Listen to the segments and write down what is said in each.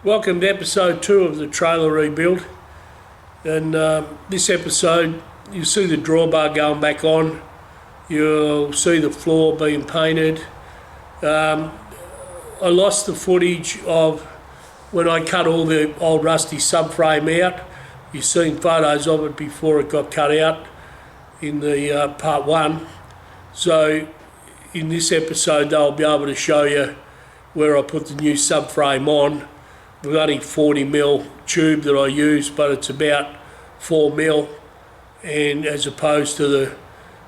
Welcome to episode 2 of the trailer rebuild, and this episode you'll see the drawbar going back on, you'll see the floor being painted. I lost the footage of when I cut all the old rusty subframe out. You've seen photos of it before it got cut out in the part 1. So in this episode I'll be able to show you where I put the new subframe on. With only 40mm tube that I use, but it's about 4mm, and as opposed to the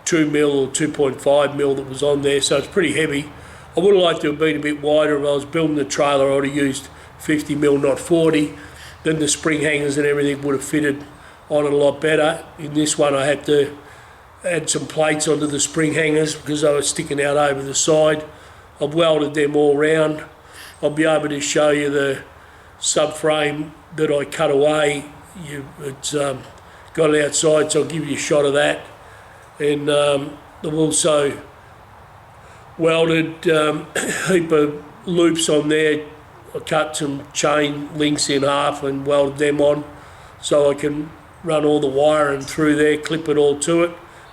2mm or 2.5mm that was on there, so it's pretty heavy. I would have liked to have been a bit wider. If I was building the trailer, I would have used 50mm, not 40. Then the spring hangers and everything would have fitted on it a lot better. In this one I had to add some plates onto the spring hangers because they were sticking out over the side. I've welded them all round. I'll be able to show you the subframe that I cut away. It's got it outside, so I'll give you a shot of that. And I've also welded a heap of loops on there. I cut some chain links in half and welded them on so I can run all the wiring through there, clip it all to it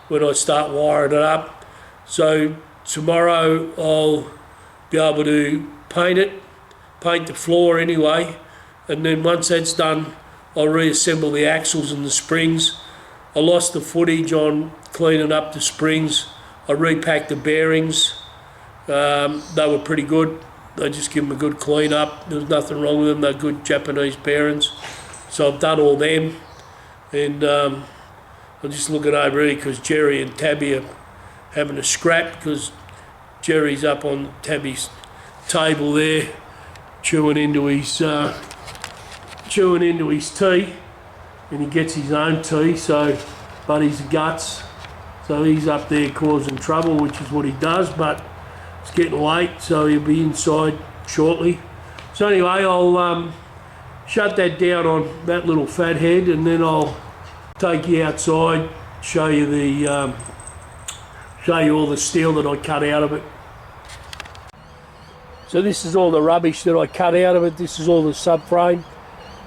when I start wiring it up. So tomorrow I'll be able to paint the floor anyway, and then once that's done I'll reassemble the axles and the springs. I lost the footage on cleaning up the springs. I repacked the bearings. They were pretty good. I just give them a good clean up. There was nothing wrong with them. They're good Japanese bearings. So I've done all them, and I'm just looking over here because Jerry and Tabby are having a scrap because Jerry's up on Tabby's table there chewing into his tea, and he gets his own tea, so but he's guts, so he's up there causing trouble, which is what he does. But it's getting late, so he'll be inside shortly. So anyway, I'll shut that down on that little fat head, and then I'll take you outside, show you all the steel that I cut out of it. So this is all the rubbish that I cut out of it. This is all the subframe,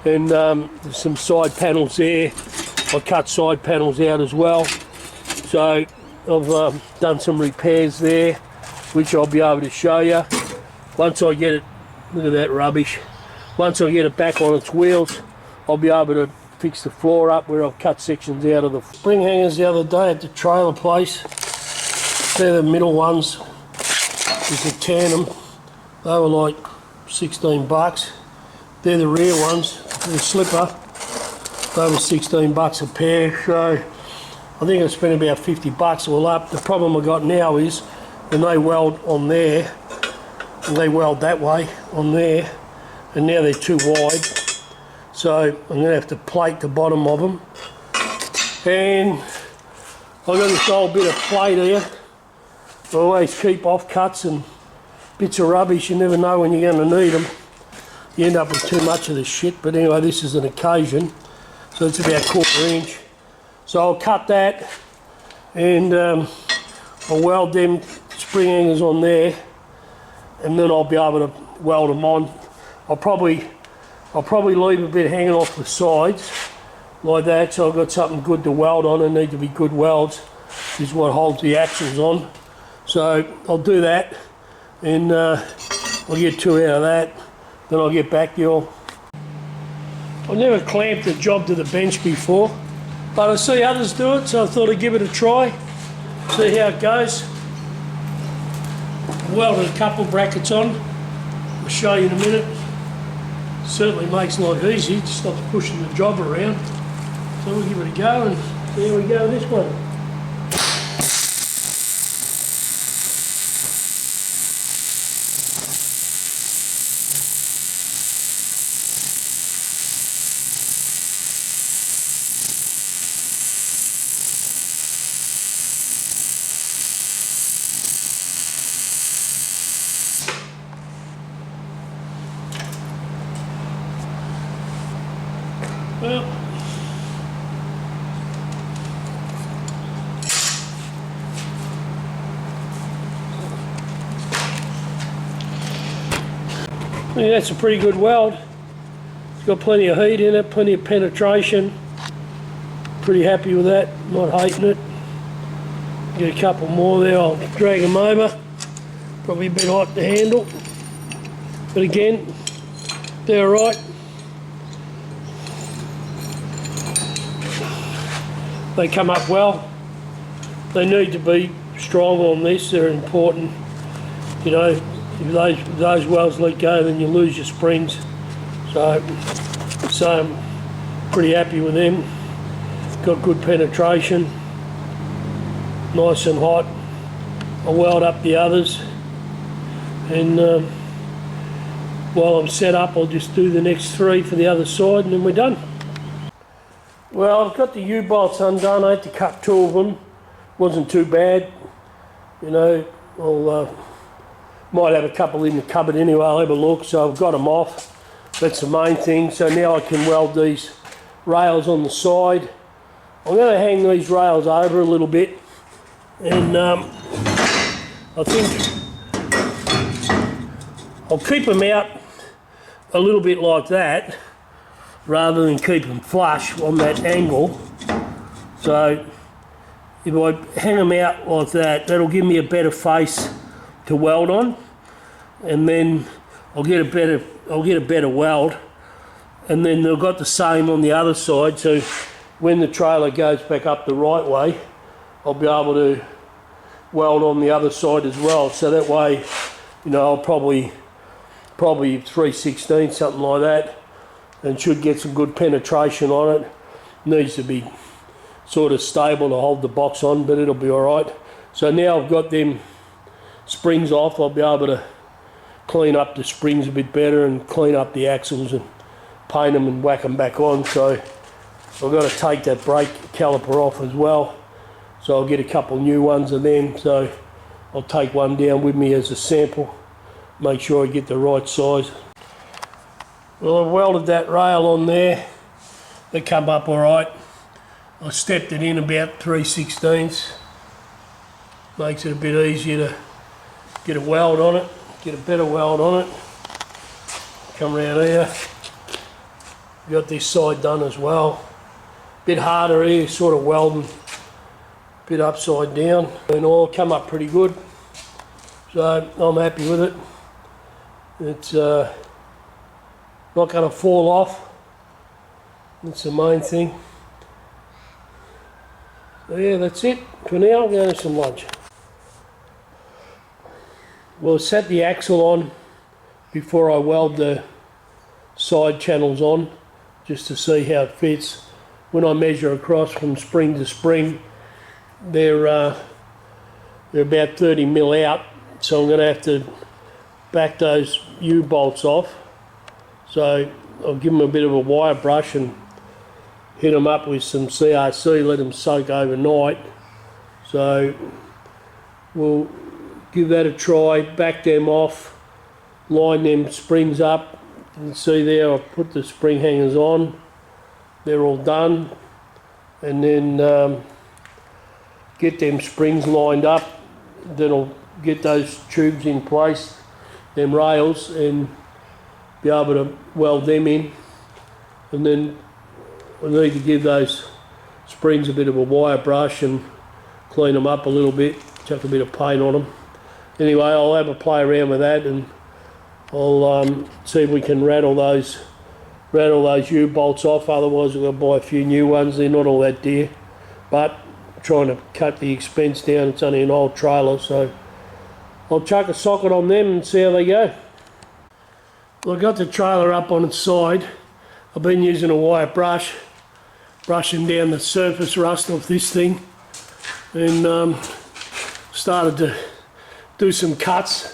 and there's some side panels there. I cut side panels out as well. So I've done some repairs there, which I'll be able to show you. Once I get it, look at that rubbish. Once I get it back on its wheels, I'll be able to fix the floor up where I've cut sections out of the spring hangers the other day at the trailer place. They're the middle ones. It's a tandem. They were like 16 bucks. They're the rear ones, the slipper. They were 16 bucks a pair. So I think I spent about 50 bucks all up. The problem I got now is when they weld on there, and they weld that way on there, and now they're too wide. So I'm going to have to plate the bottom of them. And I've got this old bit of plate here. I always keep offcuts and bits of rubbish. You never know when you're going to need them. You end up with too much of this shit, but anyway, this is an occasion, so it's about 1/4 inch. So I'll cut that, and I'll weld them spring hangers on there, and then I'll be able to weld them on. I'll probably leave a bit hanging off the sides like that, so I've got something good to weld on. They need to be good welds. This is what holds the axles on. So I'll do that, and I'll get 2 out of that, then I'll get back to you all. I've never clamped a job to the bench before, but I see others do it, so I thought I'd give it a try, see how it goes. I've welded a couple brackets on. I'll show you in a minute. Certainly makes life easy, just stops pushing the job around. So we'll give it a go, and there we go, this one. Well, I think that's a pretty good weld. got plenty of heat in it, plenty of penetration. Pretty happy with that, not hating it. Get a couple more there, I'll drag them over. Probably a bit hot to handle. But again, they're alright. They come up well. They need to be strong on this, they're important. You know, if those welds let go, then you lose your springs. So I'm pretty happy with them. Got good penetration, nice and hot. I'll weld up the others, and while I'm set up, I'll just do the next 3 for the other side, and then we're done. Well, I've got the U-bolts undone. I had to cut 2 of them. Wasn't too bad. You know, I'll might have a couple in the cupboard anyway. I'll have a look. So I've got them off. That's the main thing. So now I can weld these rails on the side. I'm going to hang these rails over a little bit, and I think I'll keep them out a little bit like that rather than keep them flush on that angle. So if I hang them out like that, that'll give me a better face to weld on, and then I'll get a better weld, and then they've got the same on the other side, so when the trailer goes back up the right way, I'll be able to weld on the other side as well. So that way, you know, I'll probably 3/16, something like that, and should get some good penetration on it. Needs to be sort of stable to hold the box on, but it'll be alright. So now I've got them springs off, I'll be able to clean up the springs a bit better and clean up the axles and paint them and whack them back on. So I've got to take that brake caliper off as well, so I'll get a couple new ones of them. So I'll take one down with me as a sample, make sure I get the right size. Well, I've welded that rail on there. They come up alright. I stepped it in about 3/16. Makes it a bit easier to get a weld on it, get a better weld on it. Come around here. Got this side done as well. Bit harder here, sort of welding, bit upside down, and all come up pretty good. So I'm happy with it. It's not going to fall off. That's the main thing. So yeah, that's it for now. I'm going to have some lunch. We'll set the axle on before I weld the side channels on, just to see how it fits. When I measure across from spring to spring, they're about 30 mil out, so I'm going to have to back those U-bolts off. So I'll give them a bit of a wire brush and hit them up with some CRC, let them soak overnight. So we'll give that a try, back them off, line them springs up. You can see there I've put the spring hangers on, they're all done, and then get them springs lined up. Then I'll get those tubes in place, them rails, and be able to weld them in. And then I need to give those springs a bit of a wire brush and clean them up a little bit, chuck a bit of paint on them. Anyway, I'll have a play around with that, and I'll see if we can rattle those U-bolts off. Otherwise we've got to buy a few new ones. They're not all that dear, but I'm trying to cut the expense down. It's only an old trailer, so I'll chuck a socket on them and see how they go. Well, I got the trailer up on its side. I've been using a wire brush, brushing down the surface rust off this thing, and started to do some cuts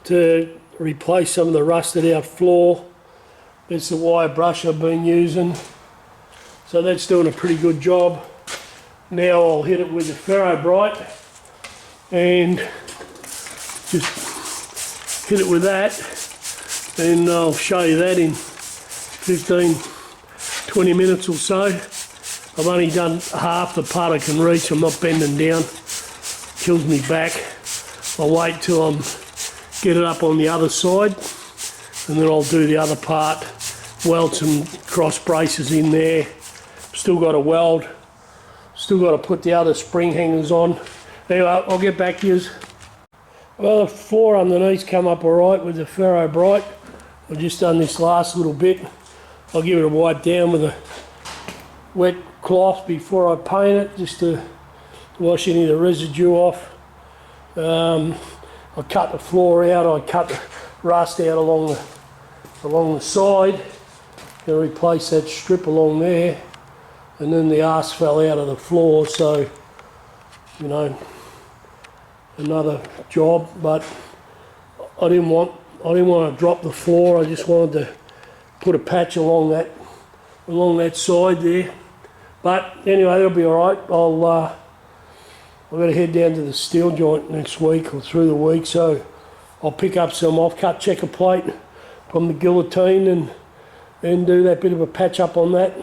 to replace some of the rusted out floor. That's the wire brush I've been using, so that's doing a pretty good job. Now I'll hit it with the Ferro Bright and just hit it with that, and I'll show you that in 15-20 minutes or so. I've only done half the part I can reach. I'm not bending down, kills me back. I'll wait till I get it up on the other side, and then I'll do the other part weld some cross braces in there. Still got to weld. Still got to put the other spring hangers on. Anyway, I'll get back to you. Well, the floor underneath's come up alright with the Ferro Bright. I've just done this last little bit. I'll give it a wipe down with a wet cloth before I paint it, just to wash any of the residue off. I cut the floor out, I cut the rust out along the side. Gonna replace that strip along there, and then the arse fell out of the floor, so you know, another job. But I didn't want to drop the floor. I just wanted to put a patch along that side there. But anyway, it'll be all right. I've got to head down to the steel joint next week or through the week, so I'll pick up some off-cut checker plate from the guillotine and do that bit of a patch up on that.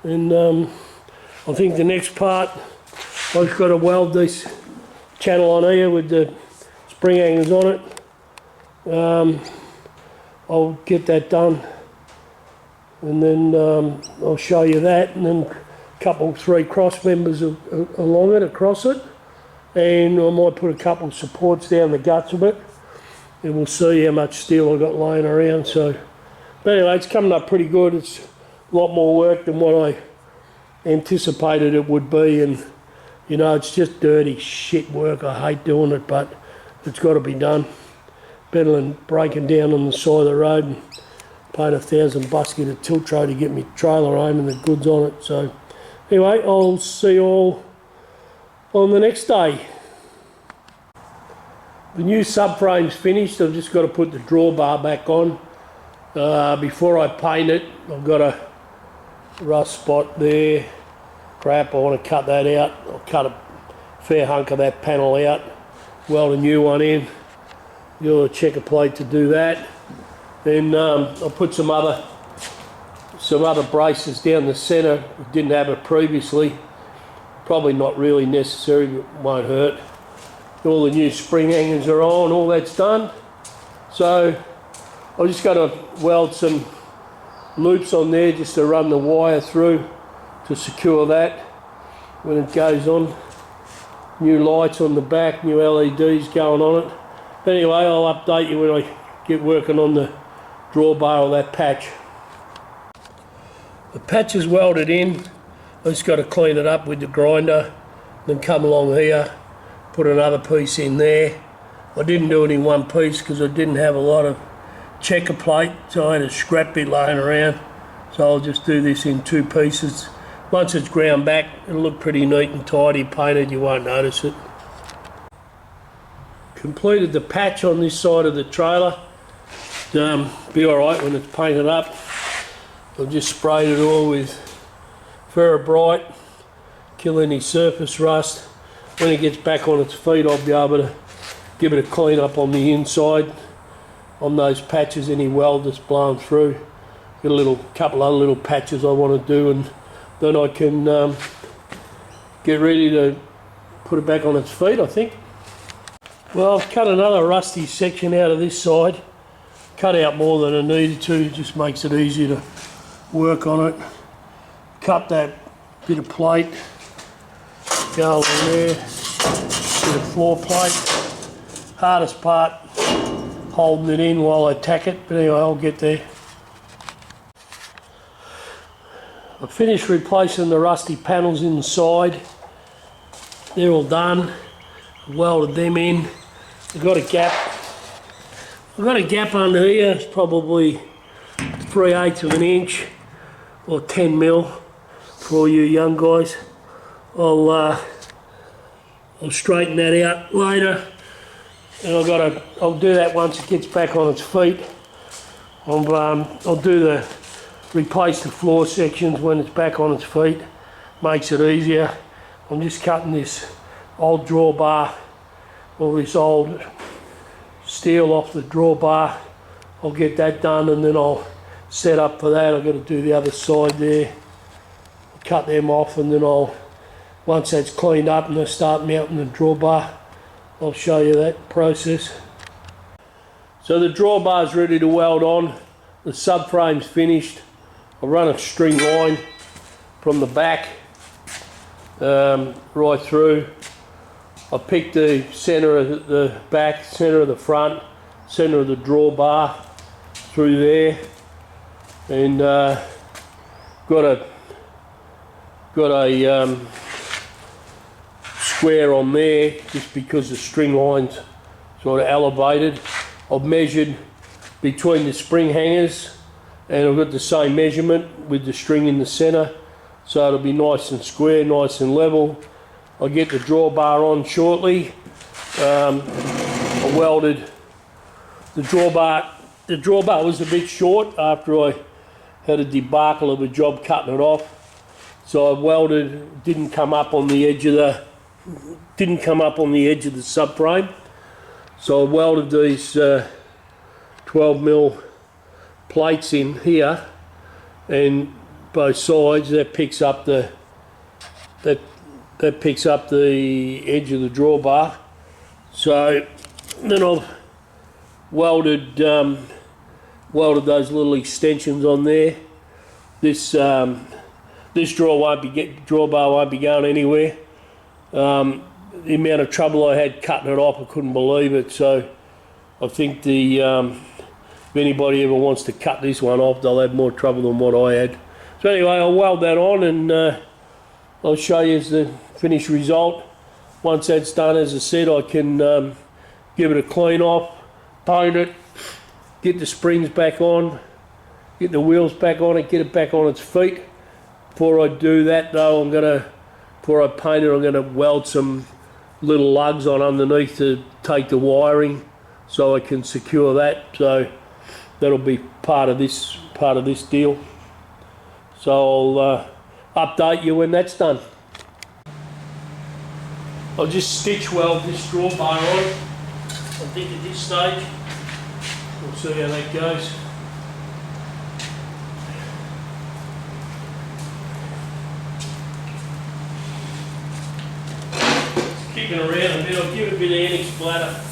And I think the next part, I've got to weld this channel on here with the spring hangers on it. I'll get that done, and then I'll show you that, and then three cross members along it, across it, and I might put a couple of supports down the guts of it, and we'll see how much steel I've got laying around. So, but anyway, it's coming up pretty good. It's a lot more work than what I anticipated it would be, and you know, it's just dirty shit work. I hate doing it, but it's got to be done. Better than breaking down on the side of the road and paying $1,000 to get a tilt tray to get me trailer home and the goods on it. So anyway, I'll see you all on the next day. The new subframe's finished. I've just got to put the drawbar back on. Before I paint it, I've got a rust spot there. Crap, I want to cut that out. I'll cut a fair hunk of that panel out, weld a new one in, do a checker plate to do that. Then I'll put some other braces down the centre. Didn't have it previously. Probably not really necessary, but won't hurt. All the new spring hangers are on, all that's done. So I've just got to weld some loops on there just to run the wire through to secure that when it goes on. New lights on the back, new LEDs going on it. But anyway, I'll update you when I get working on the drawbar of that patch. The patch is welded in. I just got to clean it up with the grinder, then come along here, put another piece in there. I didn't do it in one piece because I didn't have a lot of checker plate, so I had a scrap bit laying around. So I'll just do this in two pieces. Once it's ground back, it'll look pretty neat and tidy, painted, you won't notice it. Completed the patch on this side of the trailer. Be alright when it's painted up. I've just sprayed it all with Ferro Bright, kill any surface rust. When it gets back on its feet, I'll be able to give it a clean up on the inside, on those patches, any weld that's blown through. Got a couple other little patches I want to do, and then I can get ready to put it back on its feet, I think. Well, I've cut another rusty section out of this side. Cut out more than I needed to, it just makes it easier to work on it. Cut that bit of plate, go along there, bit of floor plate. Hardest part, holding it in while I tack it, but anyway, I'll get there. I finished replacing the rusty panels inside. They're all done. Welded them in. I've got a gap. I've got a gap under here. It's probably 3/8 of an inch or 10 mil for all you young guys. I'll straighten that out later, and I'll do that once it gets back on its feet. I'll do replace the floor sections when it's back on its feet. Makes it easier. I'm just cutting this old drawbar, all this old steel off the drawbar. I'll get that done, and then I'll set up for that. I've got to do the other side there, cut them off, and then once that's cleaned up and I start mounting the drawbar, I'll show you that process. So the drawbar's ready to weld on. the subframe's finished. I run a string line from the back right through. I picked the centre of the back, centre of the front, centre of the drawbar through there, and got a square on there just because the string line's sort of elevated. I've measured between the spring hangers and I've got the same measurement with the string in the centre, so it'll be nice and square, nice and level. I'll get the drawbar on shortly. I welded the drawbar. The drawbar was a bit short after I had a debacle of a job cutting it off, so I welded. Didn't come up on the edge of the subframe, so I welded these 12mm plates in here, and both sides. That picks up the edge of the drawbar. So then I've welded those little extensions on there. This drawbar won't be going anywhere. The amount of trouble I had cutting it off, I couldn't believe it. So I think if anybody ever wants to cut this one off, they'll have more trouble than what I had. So anyway, I'll weld that on, and I'll show you the finished result. Once that's done, as I said, I can give it a clean off, paint it, get the springs back on, get the wheels back on it, get it back on its feet. Before I do that though, before I paint it, I'm gonna weld some little lugs on underneath to take the wiring, so I can secure that. So that'll be part of this deal. So I'll update you when that's done. I'll just stitch weld this drawbar on. I think at this stage, we'll see how that goes. Kicking around a bit, I'll give it a bit of annex splatter.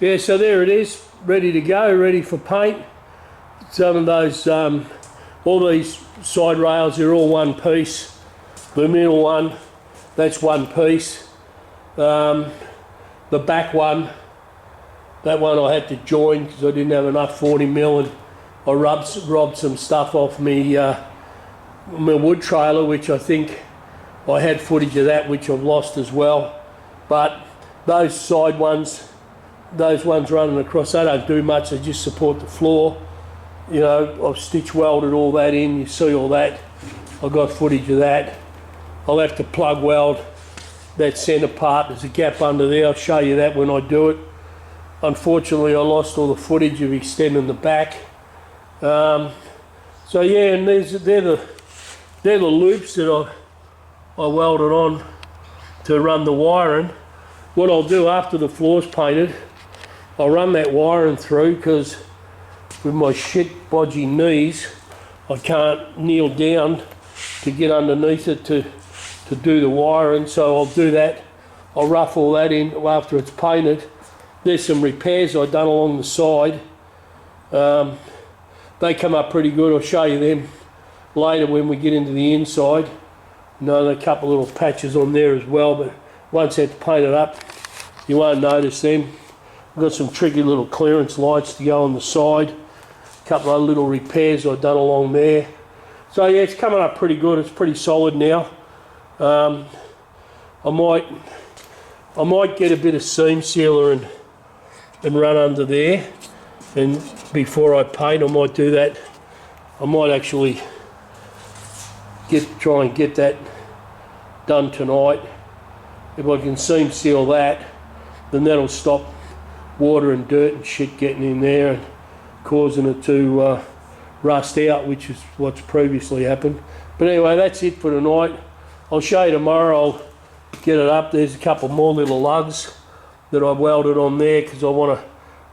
Yeah, so there it is, ready to go, ready for paint. Some of those, all these side rails, they're all one piece. The middle one, that's one piece. The back one, that one I had to join because I didn't have enough 40mm, and I robbed some stuff off me, my wood trailer, which I think I had footage of that, which I've lost as well. But those side ones, those ones running across, they don't do much, they just support the floor. You know, I've stitch welded all that in, you see all that. I've got footage of that. I'll have to plug weld that centre part, there's a gap under there, I'll show you that when I do it. Unfortunately I lost all the footage of extending the back. So yeah, and they're the loops that I welded on to run the wiring. What I'll do after the floor's painted, I'll run that wiring through, because with my shit bodgy knees, I can't kneel down to get underneath it to do the wiring, so I'll do that. I'll rough all that in after it's painted. There's some repairs I've done along the side. They come up pretty good. I'll show you them later when we get into the inside. Another couple of little patches on there as well, but once that's painted up, you won't notice them. I've got some tricky little clearance lights to go on the side. A couple of little repairs I've done along there. So yeah, it's coming up pretty good. It's pretty solid now. I might get a bit of seam sealer and run under there, and before I paint I might do that. I might actually try and get that done tonight. If I can seam seal that, then that'll stop water and dirt and shit getting in there and causing it to rust out, which is what's previously happened. But anyway, that's it for tonight. I'll show you tomorrow. I'll get it up. There's a couple more little lugs that I've welded on there because I want to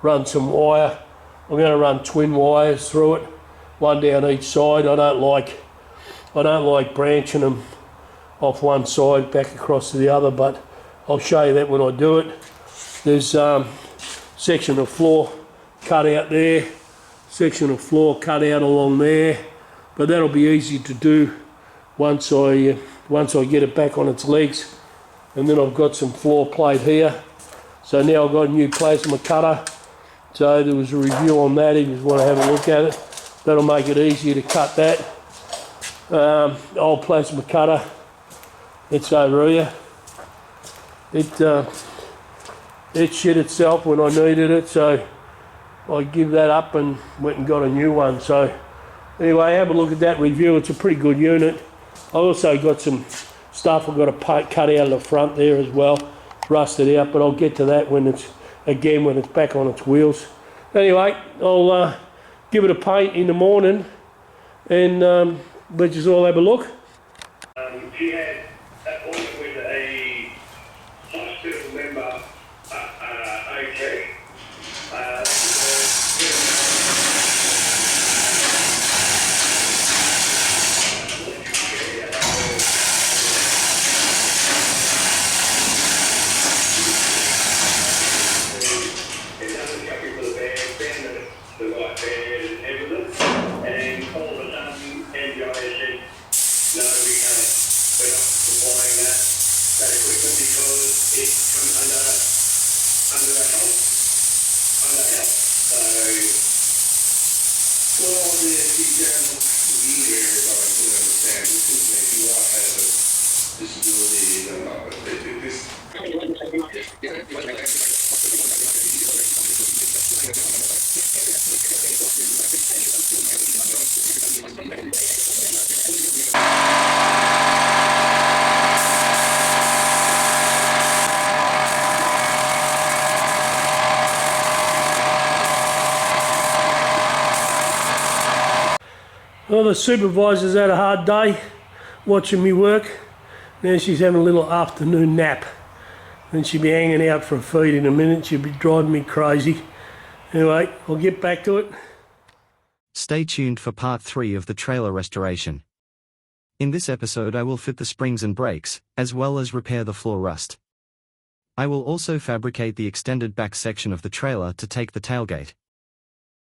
run some wire. I'm going to run twin wires through it, one down each side. I don't like branching them off one side back across to the other, but I'll show you that when I do it. There's section of floor cut out there, section of floor cut out along there, but that'll be easy to do once I get it back on its legs. And then I've got some floor plate here. So now I've got a new plasma cutter. So there was a review on that if you want to have a look at it. That'll make it easier to cut that. Old plasma cutter. It's over here. It shit itself when I needed it, so I give that up and went and got a new one. So anyway, have a look at that review. It's a pretty good unit. I also got some stuff I've got to cut out of the front there as well, rusted out, but I'll get to that when it's back on its wheels. Anyway, I'll give it a paint in the morning and let you all have a look. She had an appointment with a hospital member, Ep8. Well, the supervisor's had a hard day watching me work. Now she's having a little afternoon nap. Then she'll be hanging out for a feed in a minute. She'll be driving me crazy. Anyway, I'll get back to it. Stay tuned for part 3 of the trailer restoration. In this episode I will fit the springs and brakes, as well as repair the floor rust. I will also fabricate the extended back section of the trailer to take the tailgate.